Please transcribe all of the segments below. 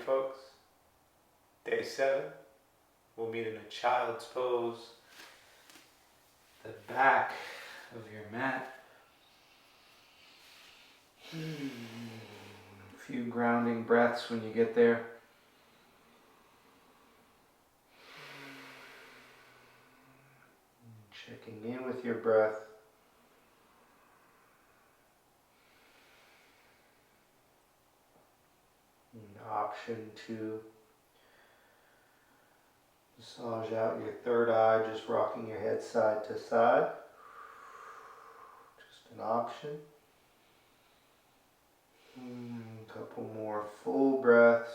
folks. Day 7. We'll meet in a child's pose. The back of your mat. A few grounding breaths when you get there. Checking in with your breath. An option to massage out your third eye, just rocking your head side to side. Just an option. A couple more full breaths.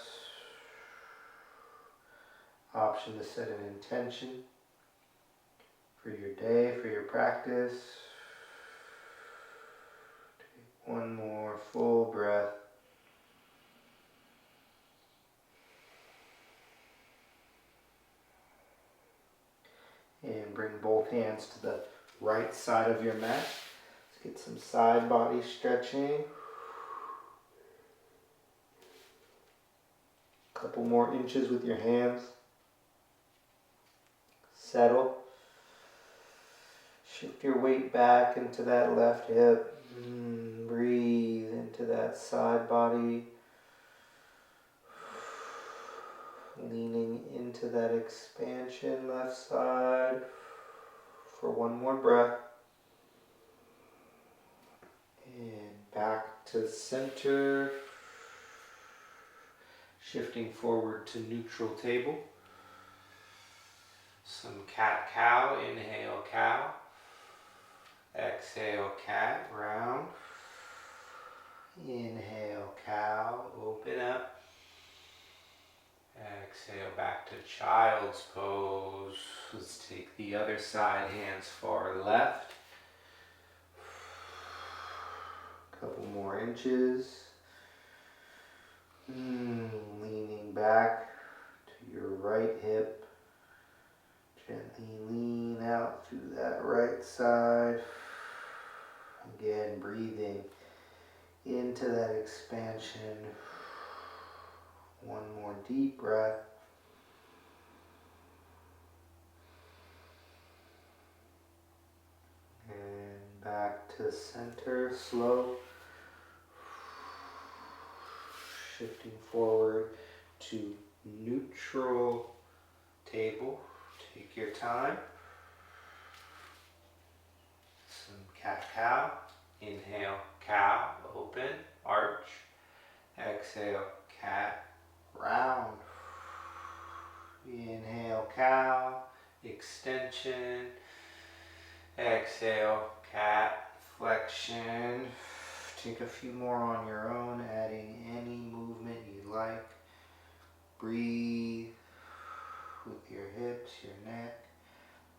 Option to set an intention for your day, for your practice. Take one more full breath. And bring both hands to the right side of your mat. Let's get some side body stretching. A couple more inches with your hands. Settle. Shift your weight back into that left hip. Breathe into that side body. Leaning into that expansion left side for one more breath. And back to center. Shifting forward to neutral table. Some cat-cow. Inhale, cow. Exhale, cat, round. Inhale, cow, open up. Exhale, back to child's pose. Let's take the other side, hands far left. Couple more inches. Leaning back to your right hip. Gently lean out through that right side. Again, breathing into that expansion. One more deep breath. And back to center, slow. Shifting forward to neutral table. Take your time. Some cat-cow. Inhale, cow, open, arch. Exhale, cat, round. Inhale, cow, extension. Exhale, cat, flexion. Take a few more on your own, adding any movement you like. Breathe with your hips, your neck,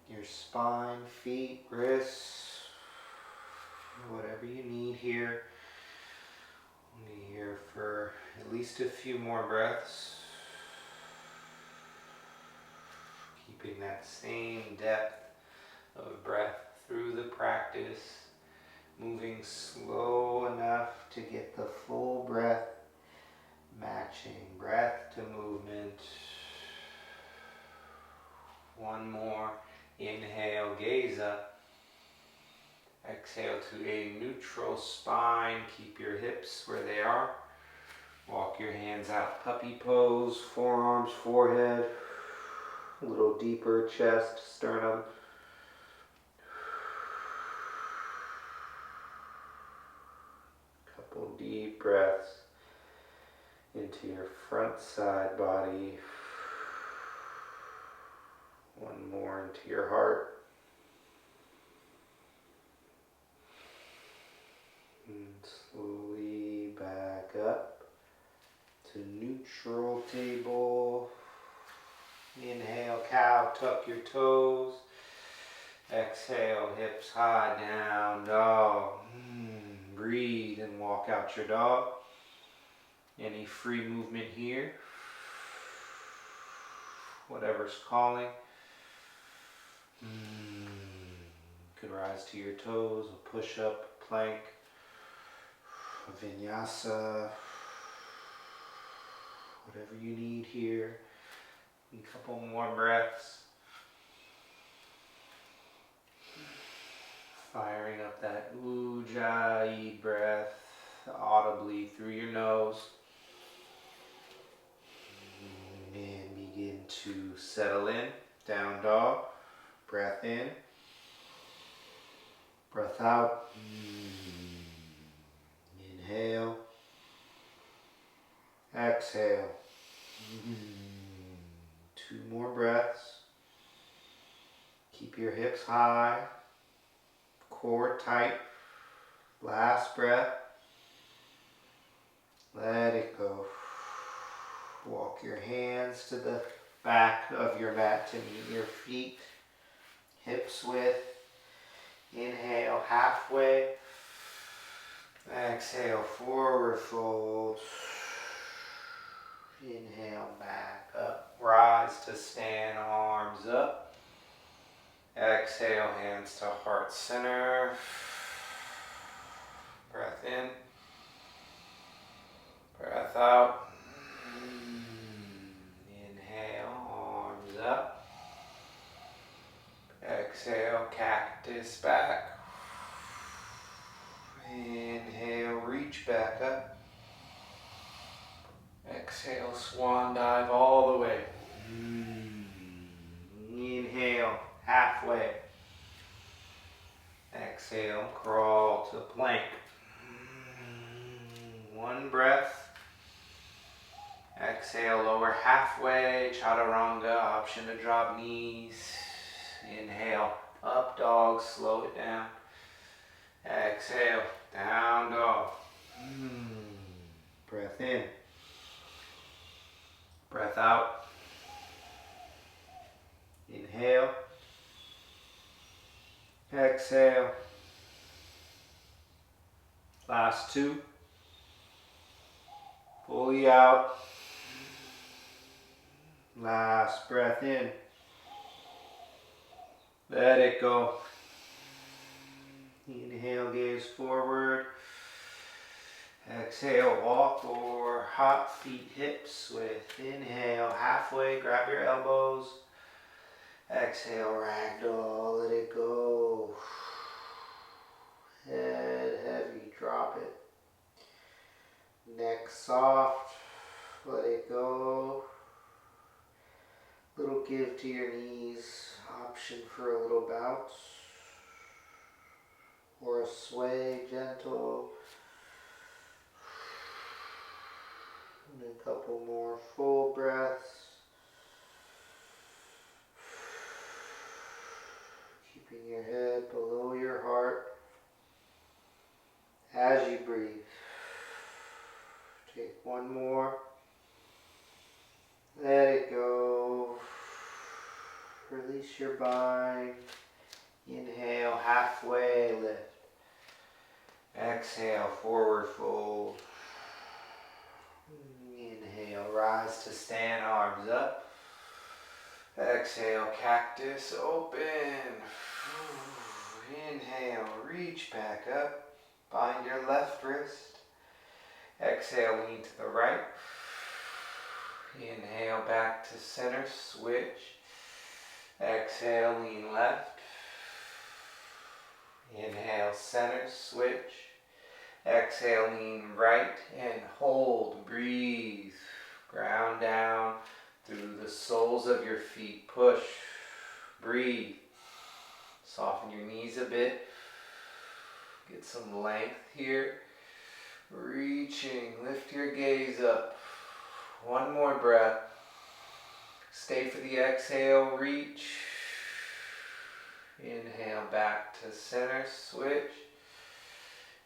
your spine, feet, wrists, whatever you need here. We'll be here for at least a few more breaths. Keeping that same depth of breath through the practice. Moving slow enough to get the full breath matching breath to movement. One more. Inhale, gaze up. Exhale to a neutral spine. Keep your hips where they are. Walk your hands out, puppy pose, forearms, forehead. A little deeper, chest, sternum. Couple deep breaths into your front side body. One more into your heart. And slowly back up to neutral table. Inhale, cow, tuck your toes. Exhale, hips high, down, dog. Breathe and walk out your dog. Any free movement here. Whatever's calling. Could rise to your toes, a push-up, plank, a vinyasa, Whatever you need here. A couple more breaths. Firing up that ujjayi breath audibly through your nose. And begin to settle in. Down dog. Breath in. Breath out. Inhale. Exhale. 2 more breaths. Keep your hips high. Core tight. Last breath. Let it go. Walk your hands to the back of your mat to meet your feet. Hips width. Inhale halfway. Exhale forward fold. Inhale back up. Rise to stand, arms up. Exhale, hands to heart center. Breath in. Breath out. Inhale, arms up. Exhale, cactus back. Inhale, reach back up. Exhale, swan dive all the way. Inhale, halfway. Exhale, crawl to plank. 1 breath. Exhale, lower halfway, chaturanga, option to drop knees. Inhale, up dog, slow it down. Exhale, down dog. Breath in. Breath out. Inhale. Exhale. Last 2. Fully out. Last breath in. Let it go. Inhale, gaze forward. Exhale, walk or hop, feet, hips with inhale, halfway, grab your elbows. Exhale, ragdoll, let it go. Head heavy, drop it. Neck soft, let it go. Little give to your knees, option for a little bounce. Or a sway, gentle. And a couple more full breaths. Keeping your head below your heart. As you breathe, take 1 more. Let it go. Release your bind. Inhale, halfway lift. Exhale, forward fold. Inhale, rise to stand, arms up. Exhale, cactus, open. Inhale, reach back up. Bind your left wrist. Exhale, lean to the right. Inhale, back to center, switch. Exhale, lean left. Inhale, center, switch. Exhale, lean right and hold. Breathe. Ground down through the soles of your feet. Push. Breathe. Soften your knees a bit. Get some length here. Reaching. Lift your gaze up. 1 more breath. Stay for the exhale. Reach. Inhale, back to center. Switch.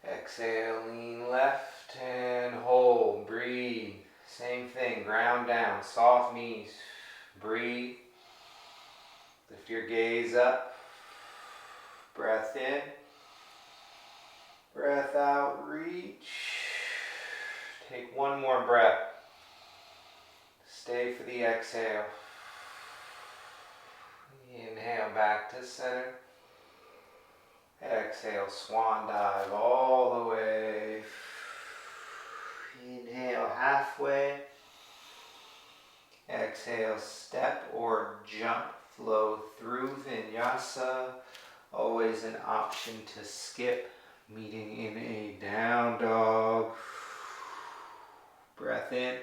Exhale, lean left and hold. Breathe. Same thing. Ground down. Soft knees. Breathe. Lift your gaze up. Breath in. Breath out. Reach. Take 1 more breath. Stay for the exhale. Inhale, back to center. Exhale, swan dive all the way. Inhale, halfway. Exhale, step or jump, flow through vinyasa. Always an option to skip, meeting in a down dog. Breath in,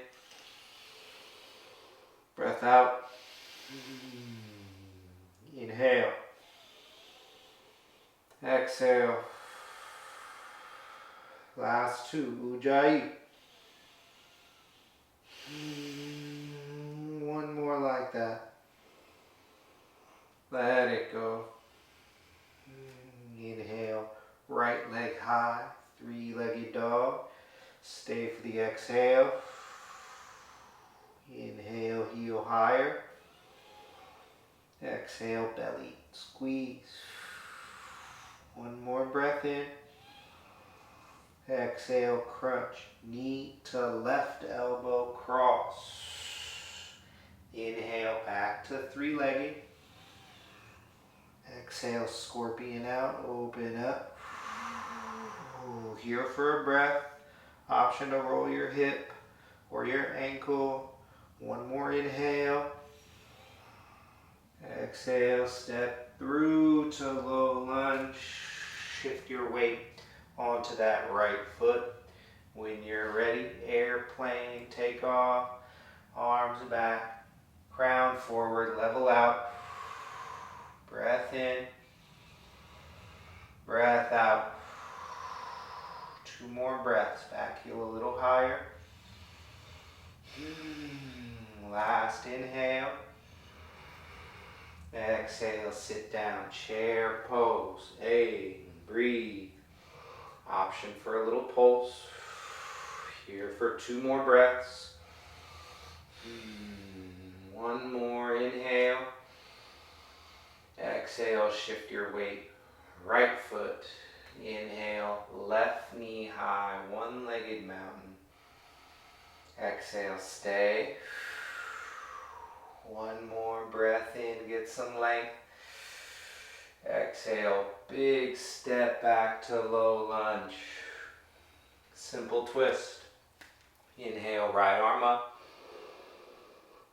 breath out. Inhale, exhale. Last two, Ujjayi. One more like that. Let it go. Inhale, right leg high, three-legged dog. Stay for the exhale. Inhale, heel higher. Exhale, belly squeeze. One more breath in. Exhale, crunch. Knee to left elbow cross. Inhale, back to three-legged. Exhale, scorpion out, open up. Here for a breath. Option to roll your hip or your ankle. One more inhale. Exhale, step through to low lunge. Shift your weight onto that right foot. When you're ready, airplane, take off. Arms back, crown forward, level out. Breath in, breath out. Two more breaths, back heel a little higher. Last inhale. Exhale, sit down, chair pose. Hey, breathe. Option for a little pulse. Here for two more breaths. One more inhale. Exhale, shift your weight. Right foot. Inhale, left knee high, one-legged mountain. Exhale, stay. One more breath in, get some length. Exhale, big step back to low lunge. Simple twist. Inhale, right arm up.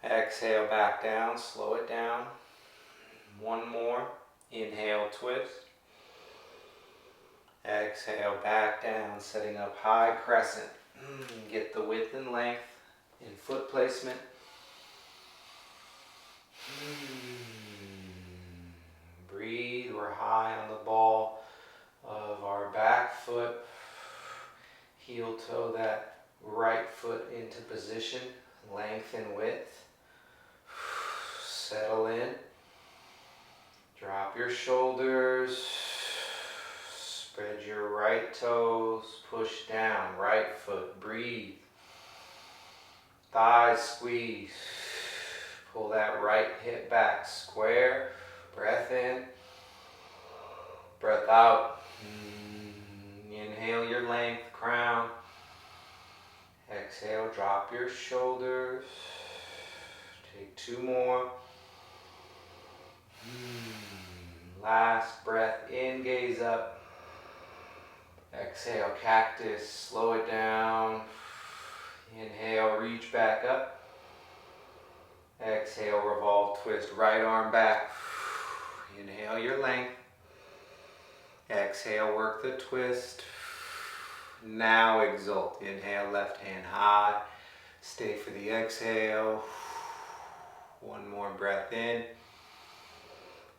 Exhale, back down, slow it down. One more. Inhale, twist. Exhale, back down, setting up high crescent. Get the width and length in foot placement. Breathe, we're high on the ball of our back foot. Heel toe that right foot into position, length and width. Settle in. Drop your shoulders. Spread your right toes. Push down, right foot. Breathe. Thighs squeeze. Pull that right hip back. Square. Breath in. Breath out. Inhale your length, crown. Exhale, drop your shoulders. Take two more. Last breath in, gaze up. Exhale, cactus, slow it down. Inhale, reach back up. Exhale, revolve, twist, right arm back. Inhale your length. Exhale, work the twist. Now exalt. Inhale, left hand high. Stay for the exhale. One more breath in.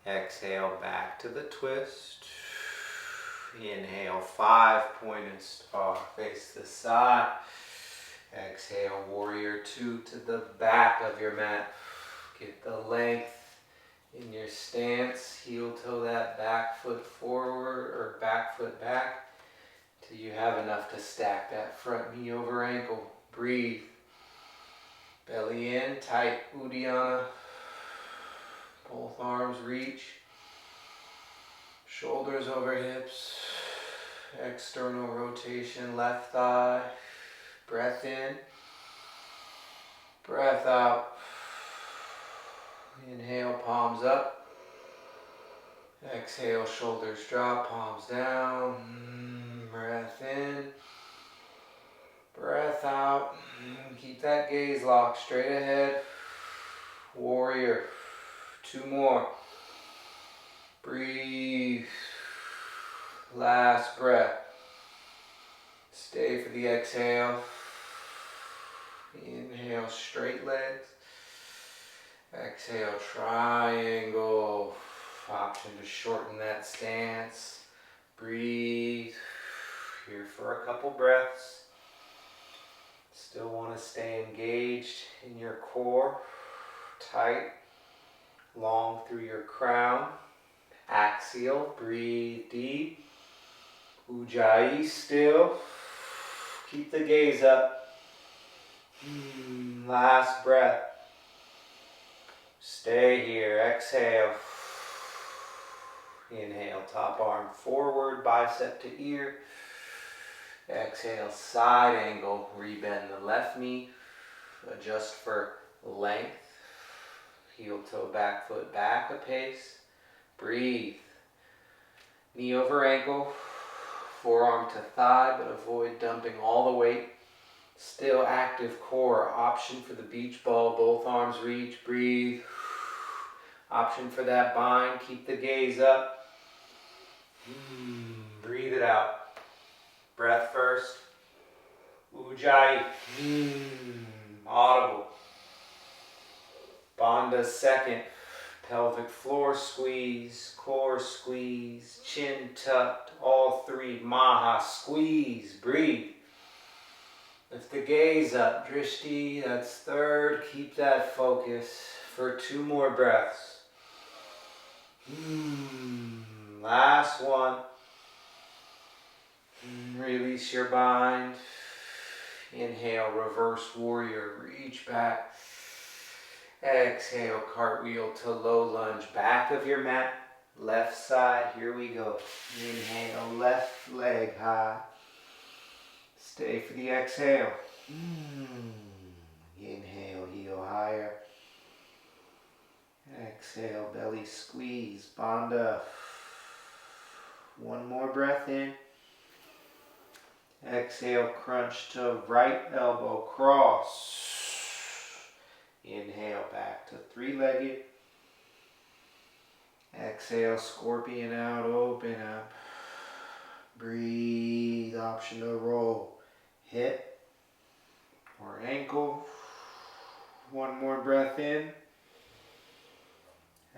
Exhale, back to the twist. Inhale, 5-pointed star. Face the side. Exhale, warrior two to the back of your mat. Get the length in your stance. Heel toe that back foot forward or back foot back till you have enough to stack that front knee over ankle. Breathe. Belly in, tight Uddiyana. Both arms reach. Shoulders over hips. External rotation, left thigh. Breath in. Breath out. Inhale, palms up. Exhale, shoulders drop, palms down. Breath in. Breath out. Keep that gaze locked straight ahead. Warrior. 2 more. Breathe. Last breath. Stay for the exhale. Inhale, straight legs. Exhale, triangle. Option to shorten that stance. Breathe. Here for a couple breaths. Still want to stay engaged in your core. Tight. Long through your crown. Axial. Breathe deep. Ujjayi still. Keep the gaze up. Last breath. Stay here. Exhale. Inhale, top arm forward, bicep to ear. Exhale, side angle. Rebend the left knee. Adjust for length. Heel toe, back foot back a pace. Breathe. Knee over ankle. Forearm to thigh, but avoid dumping all the weight. Still active core. Option for the beach ball. Both arms reach. Breathe. Option for that bind. Keep the gaze up. Breathe it out. Breath first. Ujjayi. Audible. Bandha second. Pelvic floor squeeze. Core squeeze. Chin tucked. All 3. Maha squeeze. Breathe. Lift the gaze up. Drishti. That's third. Keep that focus for 2 more breaths. Last one. Release your bind. Inhale, reverse warrior. Reach back. Exhale, cartwheel to low lunge. Back of your mat. Left side. Here we go. Inhale, left leg high. Stay for the exhale. Inhale, heel higher. Exhale, belly squeeze. Bandha. 1 more breath in. Exhale, crunch to right elbow cross. Inhale, back to 3-legged. Exhale, scorpion out, open up. Breathe, option to roll. Hip or ankle. 1 more breath in.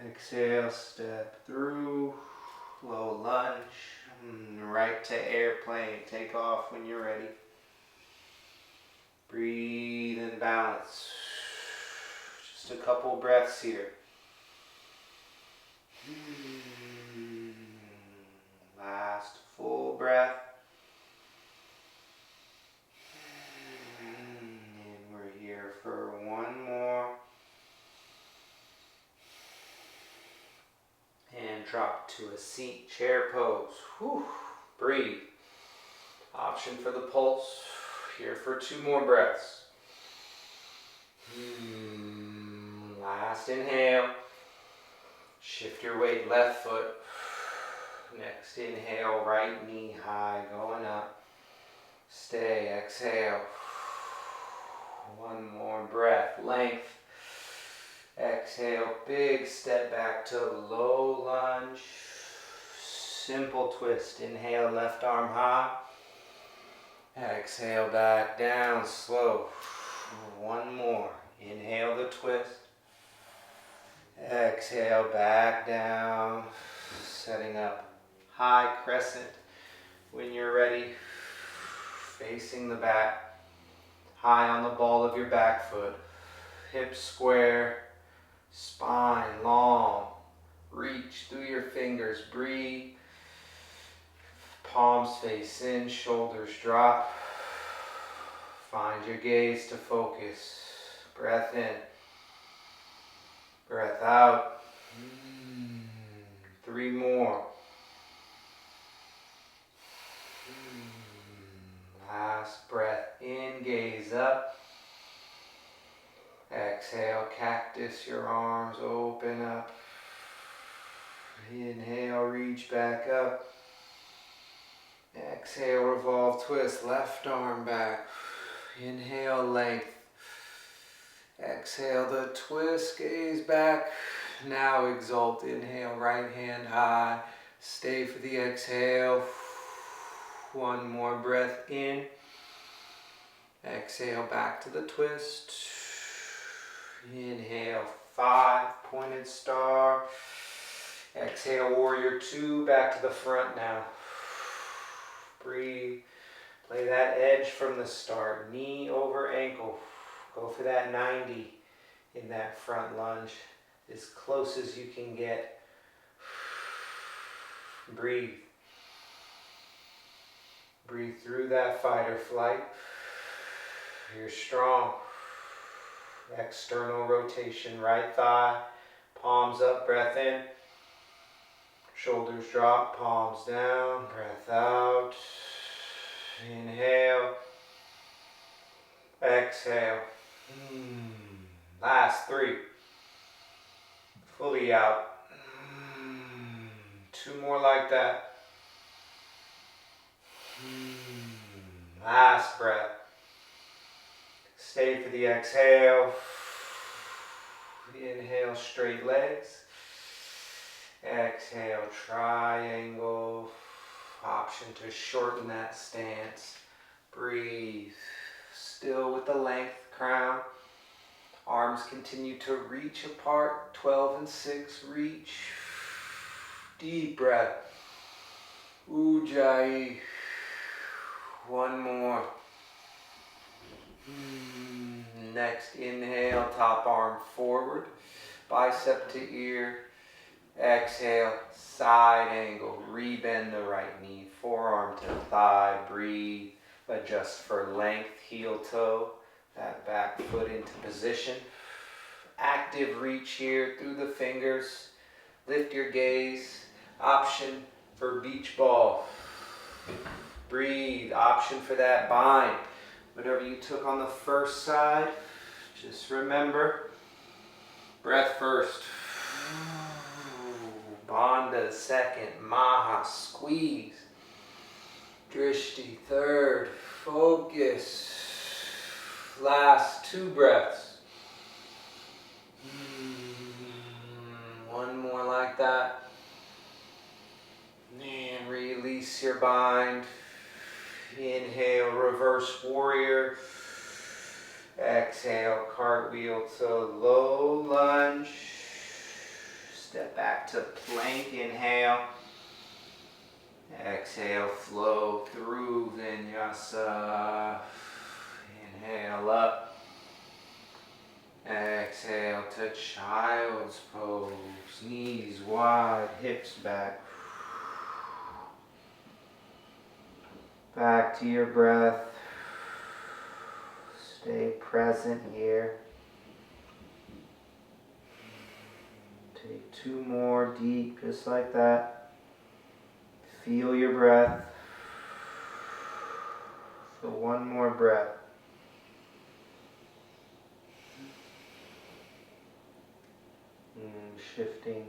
Exhale, step through. Low lunge. Right to airplane. Take off when you're ready. Breathe and balance. Just a couple breaths here. Last full breath. And we're here for 1 more. And drop to a seat, chair pose. Whew. Breathe. Option for the pulse. Here for 2 more breaths. Last inhale. Shift your weight left foot. Next inhale, right knee high, going up. Stay, exhale. 1 more breath, length. Exhale, big step back to low lunge. Simple twist. Inhale, left arm high. Exhale, back down, slow. 1 more. Inhale the twist. Exhale, back down. Setting up high crescent. When you're ready, facing the back. High on the ball of your back foot. Hips square. Spine long. Reach through your fingers. Breathe. Palms face in, shoulders drop. Find your gaze to focus. Breath in. Breath out. 3 more. Last breath in, gaze up. Exhale, cactus, your arms open up. Inhale, reach back up. Exhale, revolve, twist, left arm back. Inhale, length. Exhale the twist, gaze back. Now exalt, inhale, right hand high. Stay for the exhale. One more breath in. Exhale back to the twist. Inhale, 5, pointed star. Exhale, warrior 2, back to the front now. Breathe. Play that edge from the start. Knee over ankle. Go for that 90 in that front lunge. As close as you can get. Breathe. Breathe through that fight or flight. You're strong. External rotation, right thigh. Palms up, breath in. Shoulders drop, palms down, breath out. Inhale. Exhale. Last 3. Fully out. 2 more like that. Last breath. Stay for the exhale. Inhale, straight legs. Exhale, triangle. Option to shorten that stance. Breathe. Still with the length, crown. Arms continue to reach apart. 12 and 6, reach. Deep breath. Ujjayi. One more. Next, inhale, top arm forward. Bicep to ear. Exhale, side angle. Rebend the right knee. Forearm to thigh. Breathe. Adjust for length, heel toe. That back foot into position. Active reach here through the fingers. Lift your gaze. Option for beach ball. Breathe. Option for that bind. Whatever you took on the first side, just remember, breath first. Bandha second. Maha, squeeze. Drishti third. Focus. Last 2 breaths. One more like that. And release your bind. Inhale, reverse warrior. Exhale, cartwheel to low lunge. Step back to plank, inhale. Exhale, flow through vinyasa. Inhale up. Exhale to child's pose. Knees wide, hips back. Back to your breath. Stay present here. Take 2 more deep, just like that. Feel your breath. So 1 more breath. Shifting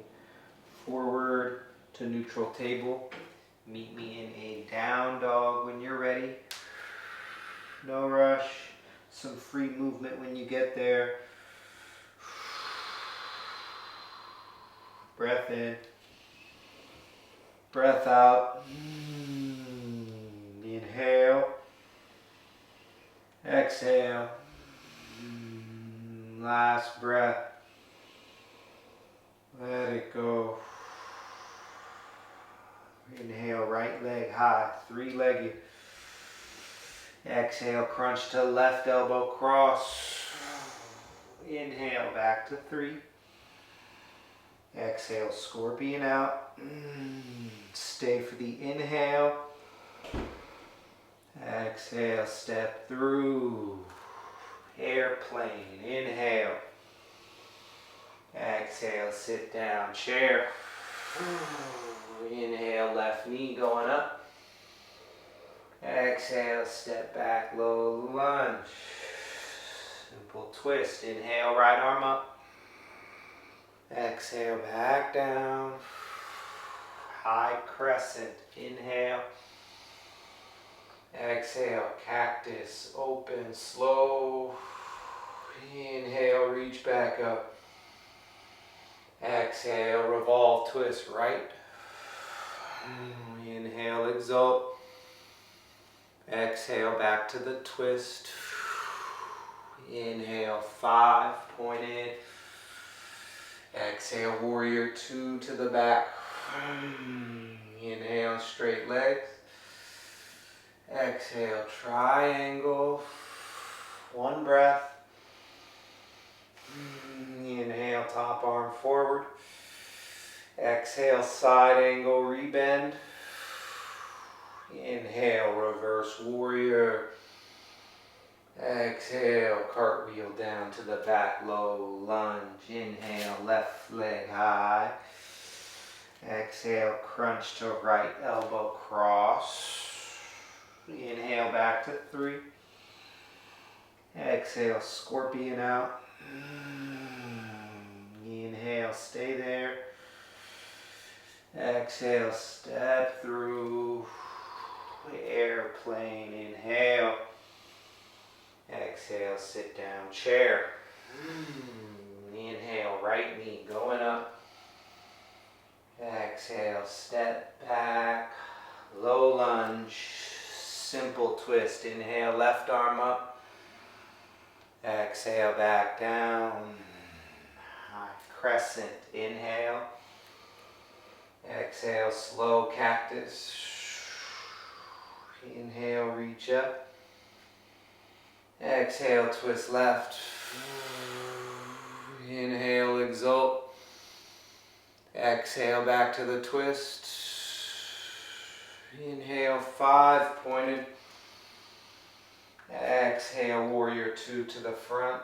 forward to neutral table. Meet me in a down dog when you're ready. No rush. Some free movement when you get there. Breath in. Breath out. Inhale. Exhale. Last breath. Let it go. Inhale, right leg high, 3-legged. Exhale, crunch to left elbow cross. Inhale, back to 3. Exhale, scorpion out. Stay for the inhale. Exhale, step through. Airplane, inhale. Exhale, sit down, chair. Inhale, left knee going up. Exhale, step back, low lunge. Simple twist. Inhale, right arm up. Exhale, back down. High crescent. Inhale. Exhale, cactus, open, slow. Inhale, back up. Exhale, revolve, twist right. Inhale, exalt. Exhale, back to the twist. Inhale, 5, point in. Exhale, warrior 2 to the back. Inhale, straight legs. Exhale, triangle. 1 breath. Inhale, top arm forward. Exhale, side angle, rebend. Inhale, reverse warrior. Exhale, cartwheel down to the back, low lunge. Inhale, left leg high. Exhale, crunch to right elbow cross. Inhale, back to 3. Exhale, scorpion out. Inhale, stay there. Exhale, step through. Airplane, inhale. Exhale, sit down, chair. Inhale, right knee going up. Exhale, step back. Low lunge, simple twist. Inhale, left arm up. Exhale, back down. High crescent, inhale. Exhale, slow cactus. Inhale, reach up. Exhale, twist left. Inhale, exalt. Exhale, back to the twist. Inhale, 5, pointed. Exhale, warrior 2 to the front.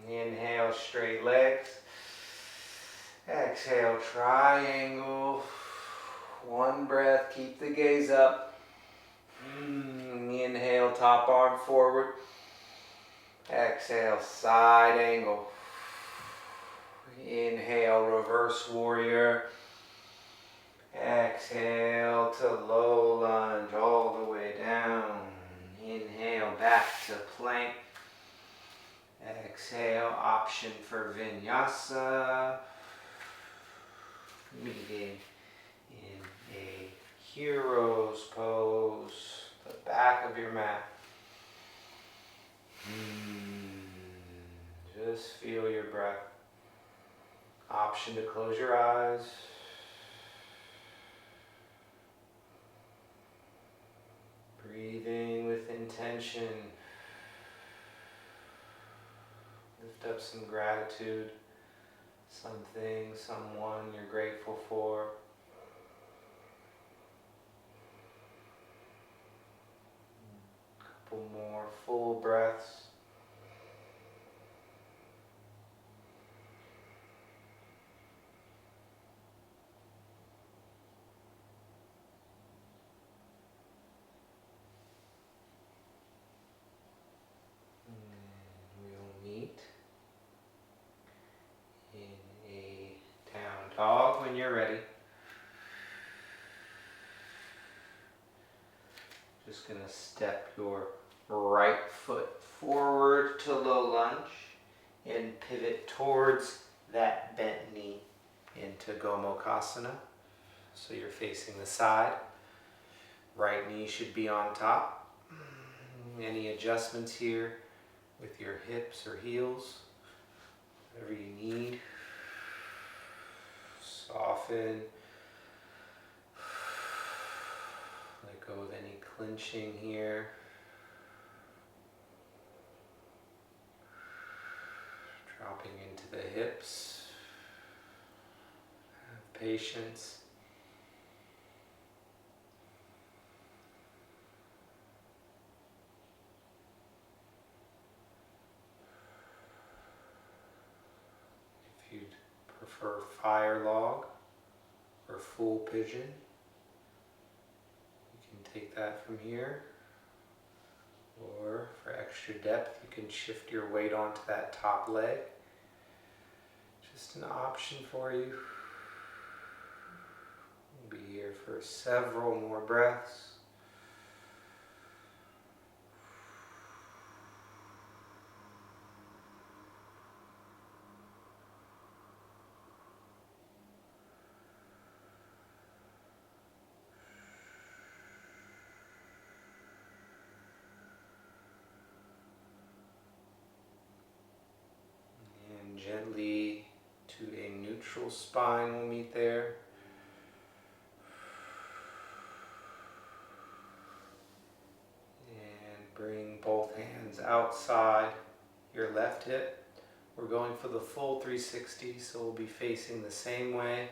Inhale, straight legs. Exhale, triangle. 1 breath, keep the gaze up. Inhale, top arm forward. Exhale, side angle. Inhale, reverse warrior. Exhale to low lunge all the way down. Inhale, back to plank. Exhale, option for vinyasa. Meeting in a hero's pose, the back of your mat. Just feel your breath. Option to close your eyes. Breathing with intention. Lift up some gratitude. Something, someone you're grateful for. Couple more full breaths. We'll meet in a down dog when you're ready. Just going to step your right foot forward to low lunge and pivot towards that bent knee into Gomukhasana. So you're facing the side. Right knee should be on top. Any adjustments here with your hips or heels, whatever you need. Soften. Let go of any clenching here. Dropping into the hips. Have patience. If you'd prefer fire log or full pigeon, take that from here, or for extra depth you can shift your weight onto that top leg. Just an option for you. We'll be here for several more breaths. neutral spine will meet there. And bring both hands outside your left hip. We're going for the full 360, so we'll be facing the same way.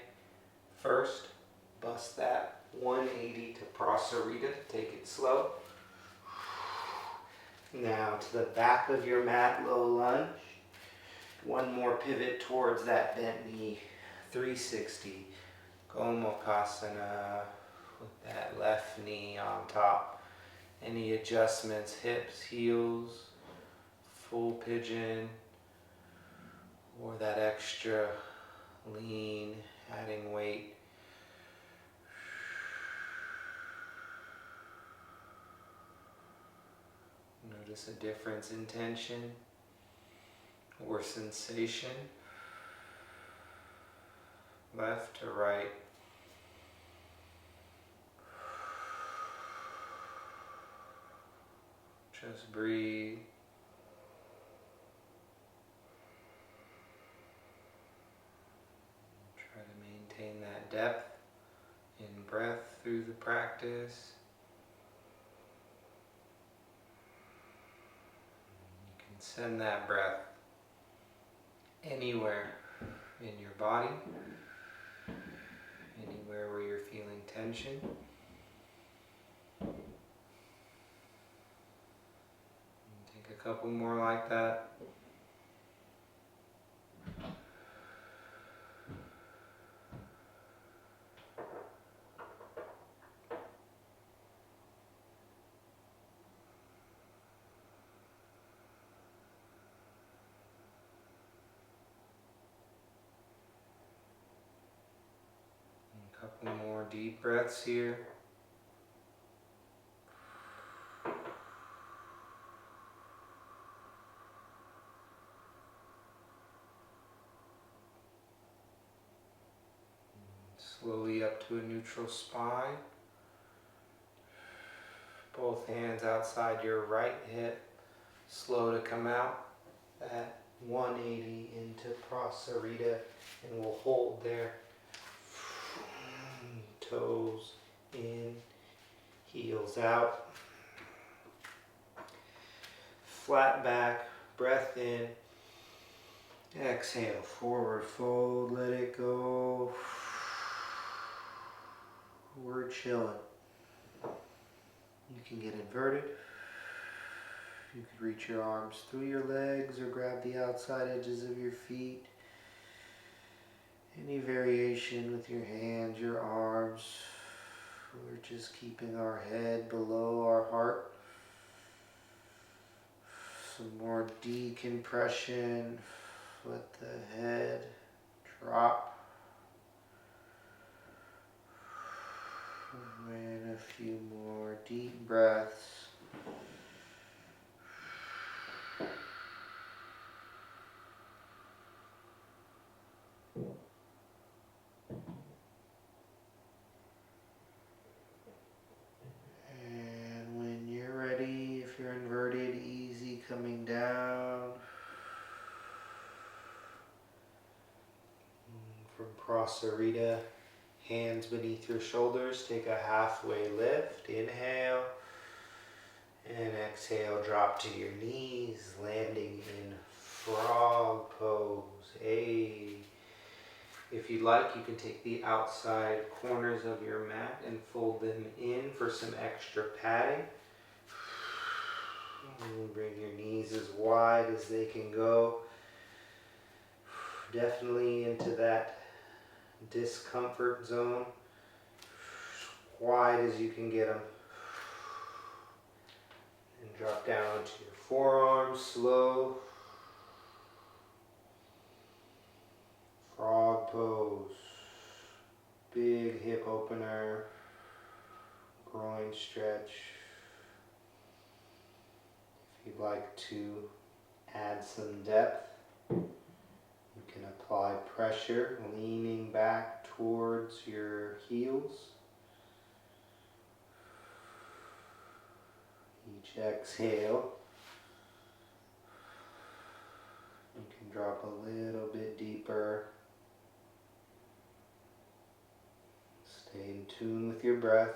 First, bust that 180 to Prasarita. Take it slow. Now to the back of your mat, low lunge. One more pivot towards that bent knee. 360. Gomukhasana with that left knee on top. Any adjustments, hips, heels, full pigeon, or that extra lean, adding weight. Notice a difference in tension or sensation, left to right. Just breathe. Try to maintain that depth in breath through the practice. You can send that breath anywhere in your body, anywhere where you're feeling tension. Take a couple more like that. A couple more deep breaths here. Slowly up to a neutral spine. Both hands outside your right hip. Slow to come out. That 180 into Prasarita, and we'll hold there. Toes in, heels out. Flat back, breath in. Exhale, forward fold, let it go. We're chilling. You can get inverted. You could reach your arms through your legs or grab the outside edges of your feet. Any variation with your hands, your arms. We're just keeping our head below our heart. Some more decompression. Let the head drop. And a few more deep breaths. And when you're ready, if you're inverted, easy coming down. From Prasarita, hands beneath your shoulders, take a halfway lift. Inhale. And exhale, drop to your knees, landing in frog pose. If you'd like, you can take the outside corners of your mat and fold them in for some extra padding. And bring your knees as wide as they can go. Definitely into that discomfort zone. Wide as you can get them. And drop down to your forearms, slow. Frog pose. Big hip opener. Groin stretch. If you'd like to add some depth, you can apply pressure, leaning back towards your heels. Each exhale, you can drop a little bit deeper. tune with your breath.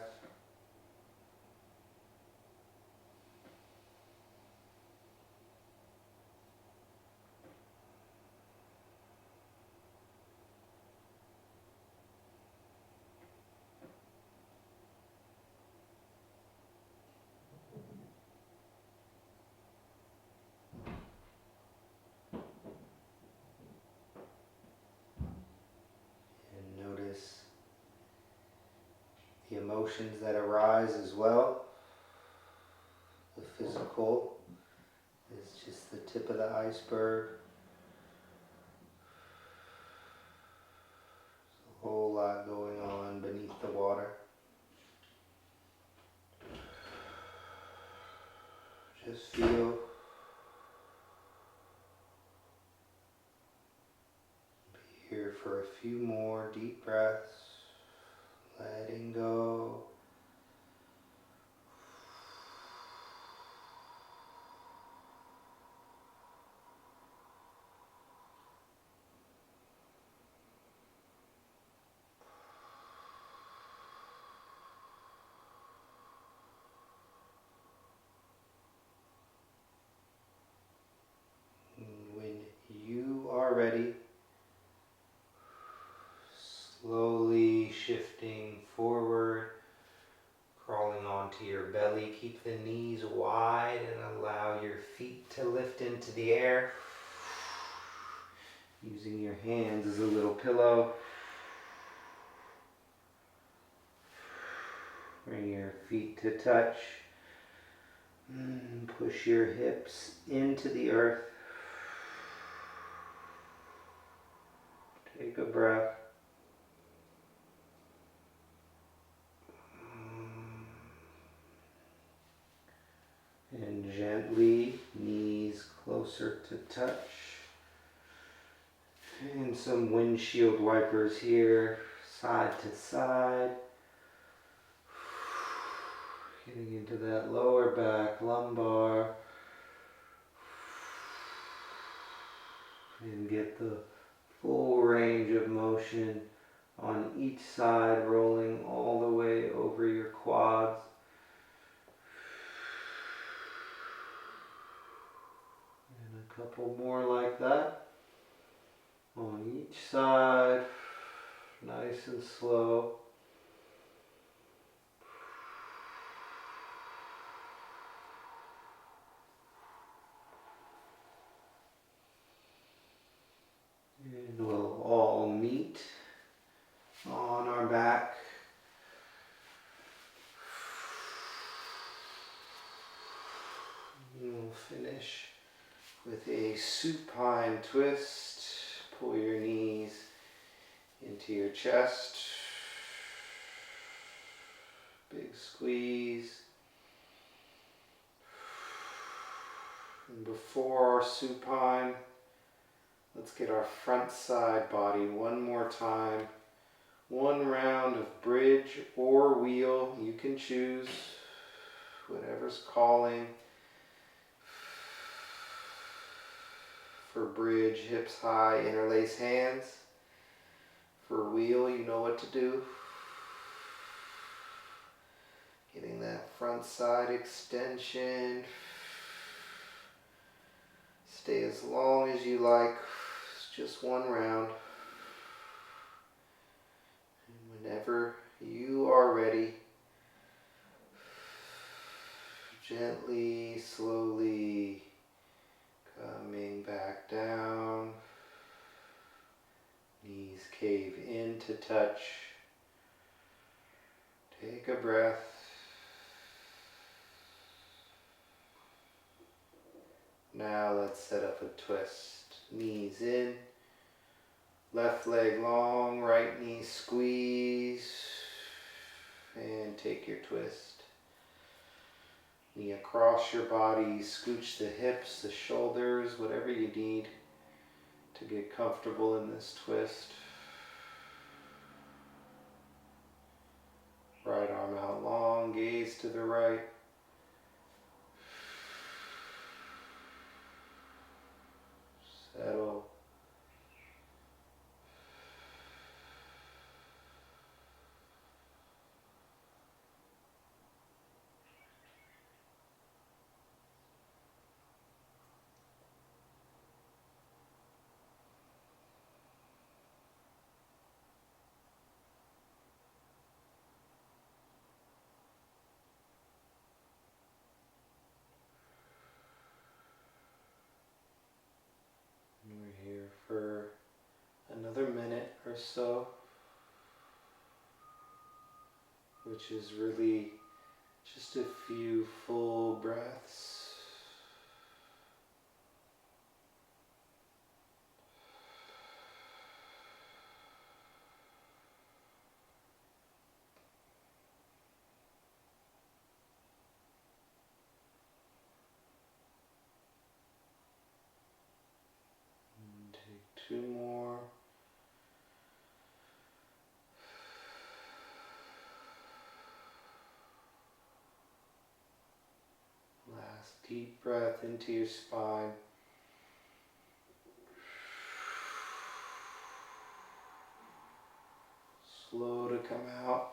And notice the emotions that arise as well. The physical is just the tip of the iceberg. There's a whole lot going on beneath the water. Just feel. Be here for a few more deep breaths. Letting go. When you are ready, slowly shifting forward, crawling onto your belly. Keep the knees wide and allow your feet to lift into the air. Using your hands as a little pillow. Bring your feet to touch. Push your hips into the earth. Take a breath. And gently, knees closer to touch. And some windshield wipers here, side to side. Getting into that lower back, lumbar. And get the full range of motion on each side, rolling all the way over your quads. And a couple more like that on each side, nice and slow. And we'll all meet on our back. And we'll finish with a supine twist. Pull your knees into your chest. Big squeeze. And before our supine, let's get our front side body one more time. One round of bridge or wheel. You can choose whatever's calling. For bridge, hips high, interlace hands. For wheel, you know what to do. Getting that front side extension. Stay as long as you like. It's just one round. And whenever you are ready, gently, slowly coming back down. Knees cave in to touch. Take a breath. Now let's set up a twist. Knees in. Left leg long, right knee squeeze. And take your twist. Knee across your body, scooch the hips, the shoulders, whatever you need to get comfortable in this twist. Right arm out long, gaze to the right. Settle. or so, which is really just a few full breaths. And take two more. Last deep breath into your spine. Slow to come out.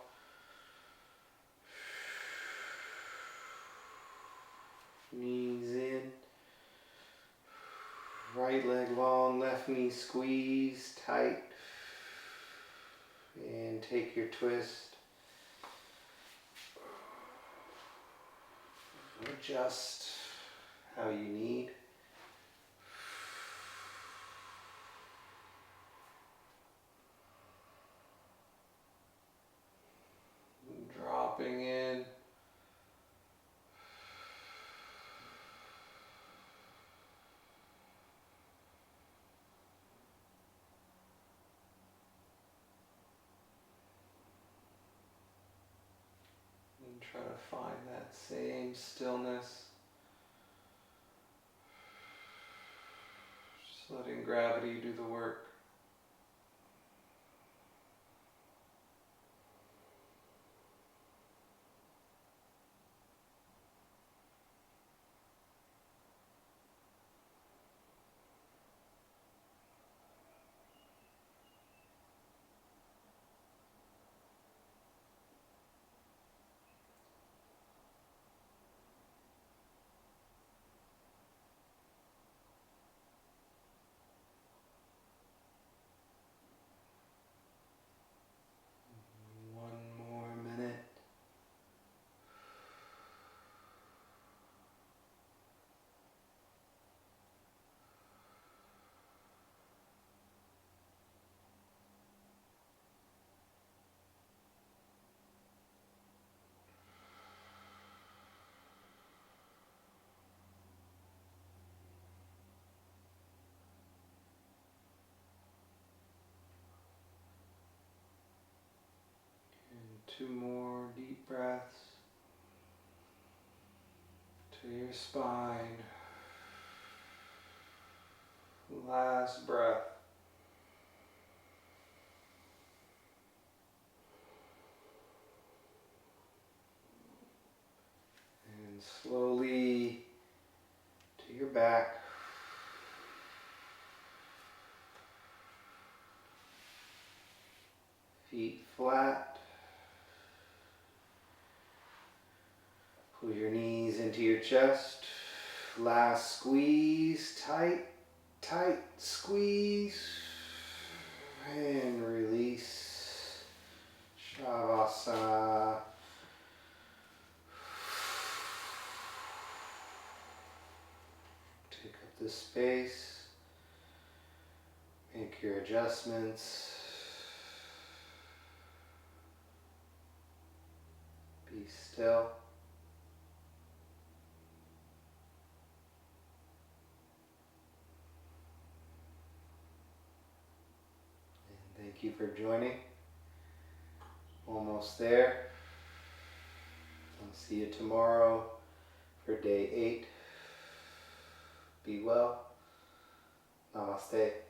Knees in. Right leg long, left knee squeeze tight. And take your twist. Adjust how you need. Dropping in. And try to find that same stillness. Just letting gravity do the work. One more minute. And two more deep breaths to your spine. Last breath. And slowly to your back. Feet flat. Pull your knees into your chest. Last squeeze. Tight, tight squeeze. And release. Shavasana. Take up the space. Make your adjustments. Be still. And thank you for joining. Almost there. I'll see you tomorrow for day 8. Be well. Namaste.